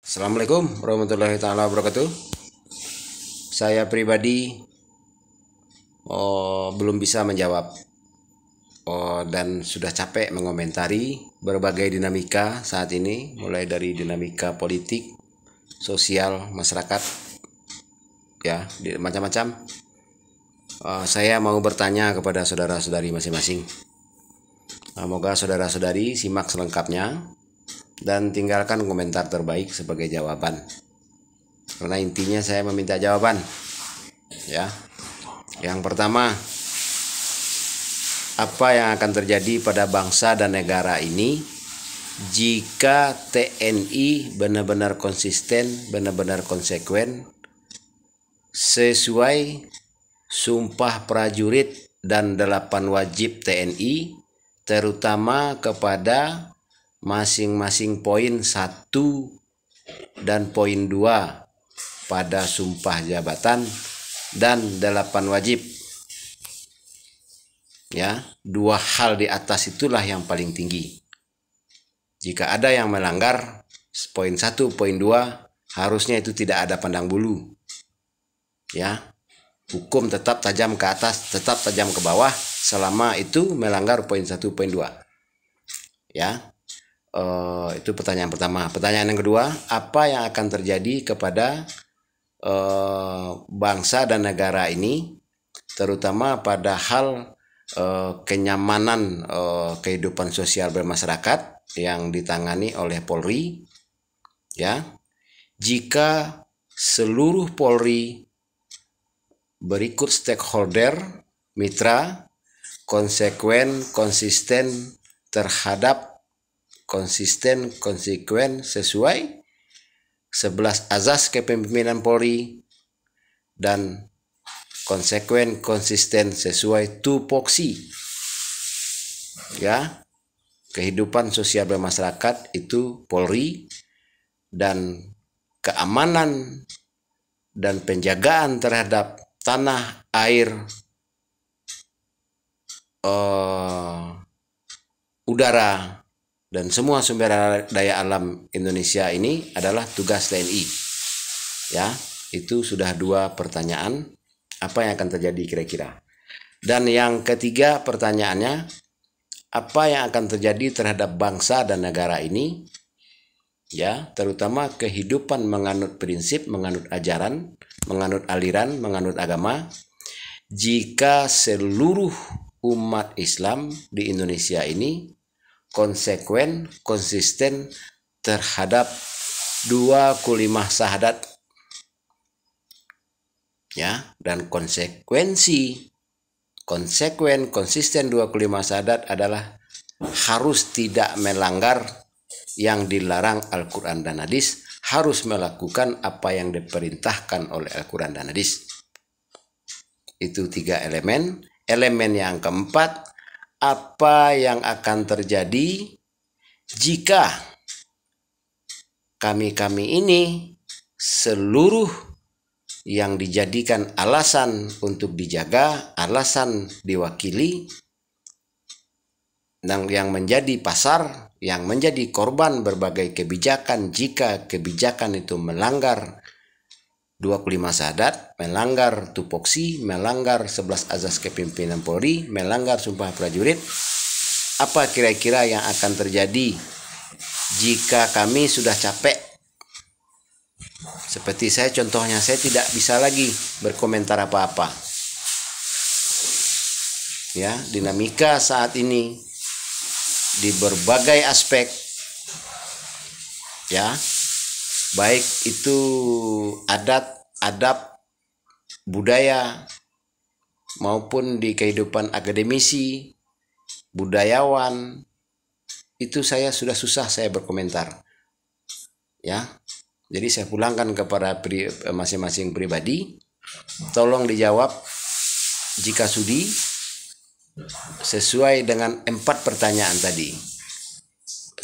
Assalamualaikum warahmatullahi taala wabarakatuh. Saya pribadi belum bisa menjawab dan sudah capek mengomentari berbagai dinamika saat ini, mulai dari dinamika politik, sosial, masyarakat, ya, macam-macam. Saya mau bertanya kepada saudara-saudari masing-masing. Semoga saudara-saudari simak selengkapnya dan tinggalkan komentar terbaik sebagai jawaban. Karena intinya saya meminta jawaban. Ya. Yang pertama, apa yang akan terjadi pada bangsa dan negara ini jika TNI benar-benar konsisten, benar-benar konsekuen sesuai Sumpah Prajurit dan 8 wajib TNI, terutama kepada masing-masing poin 1 dan poin 2 pada sumpah jabatan dan 8 wajib. Ya, 2 hal di atas itulah yang paling tinggi. Jika ada yang melanggar poin 1, poin 2, harusnya itu tidak ada pandang bulu. Ya. Hukum tetap tajam ke atas, tetap tajam ke bawah selama itu melanggar poin 1, poin 2. Ya. Itu pertanyaan pertama. Pertanyaan yang kedua, apa yang akan terjadi kepada bangsa dan negara ini, terutama pada hal kenyamanan kehidupan sosial bermasyarakat yang ditangani oleh Polri, ya, jika seluruh Polri berikut stakeholder mitra konsekuen, konsisten terhadap konsekuen sesuai 11 azas kepemimpinan Polri dan konsekuen konsisten sesuai tupoksi. Ya, kehidupan sosial bermasyarakat itu Polri, dan keamanan dan penjagaan terhadap tanah, air, udara, dan semua sumber daya alam Indonesia ini adalah tugas TNI. Ya, itu sudah 2 pertanyaan. Apa yang akan terjadi kira-kira? Dan yang ketiga pertanyaannya, apa yang akan terjadi terhadap bangsa dan negara ini? Ya, terutama kehidupan menganut prinsip, menganut ajaran, menganut aliran, menganut agama, jika seluruh umat Islam di Indonesia ini konsekuen, konsisten terhadap 25 syahadat, ya, dan konsekuen, konsisten 25 syahadat adalah harus tidak melanggar yang dilarang Al-Quran dan Hadis, harus melakukan apa yang diperintahkan oleh Al-Quran dan Hadis. Itu 3 elemen. Elemen yang keempat, apa yang akan terjadi jika kami ini seluruh yang dijadikan alasan untuk dijaga, alasan diwakili, dan yang menjadi pasar, yang menjadi korban berbagai kebijakan, jika kebijakan itu melanggar 25 syahadat, melanggar tupoksi, melanggar 11 azas kepemimpinan Polri, melanggar Sumpah Prajurit, apa kira-kira yang akan terjadi jika kami sudah capek? Seperti saya contohnya, saya tidak bisa lagi berkomentar apa-apa. Ya, dinamika saat ini di berbagai aspek, ya, baik itu adat, adab, budaya, maupun di kehidupan akademisi, budayawan, itu saya sudah susah saya berkomentar. Ya, jadi saya pulangkan kepada masing-masing pribadi, tolong dijawab jika sudi sesuai dengan 4 pertanyaan tadi.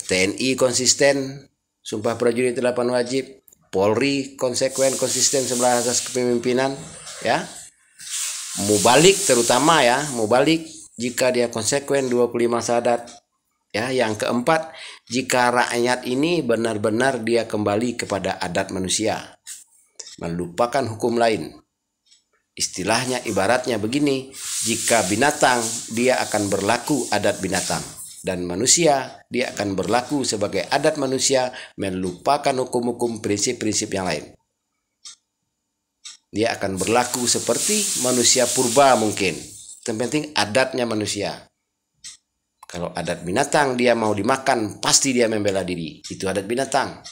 TNI konsisten, Sumpah Prajurit 8 wajib, Polri konsekuen, konsisten 11 azas kepemimpinan, ya. Mubalik terutama, ya, mubalik jika dia konsekuen 25 syahadat. Ya, yang keempat, jika rakyat ini benar-benar dia kembali kepada adat manusia, melupakan hukum lain. Istilahnya ibaratnya begini, jika binatang dia akan berlaku adat binatang, dan manusia dia akan berlaku sebagai adat manusia, melupakan hukum-hukum prinsip-prinsip yang lain. Dia akan berlaku seperti manusia purba mungkin. Yang penting adatnya manusia. Kalau adat binatang dia mau dimakan, pasti dia membela diri. Itu adat binatang.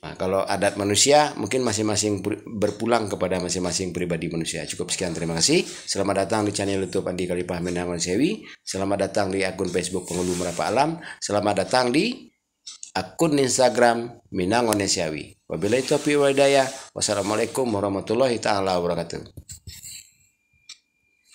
Nah, kalau adat manusia mungkin masing-masing berpulang kepada masing-masing pribadi manusia. Cukup sekian, terima kasih. Selamat datang di channel YouTube Andi Khalifah Minang Manusiawi. Selamat datang di akun Facebook Penghulu Merapa Alam. Selamat datang di akun Instagram Minang Manusiawi. Wabillahi taufiq wal hidayah. Wassalamualaikum warahmatullahi taala wabarakatuh.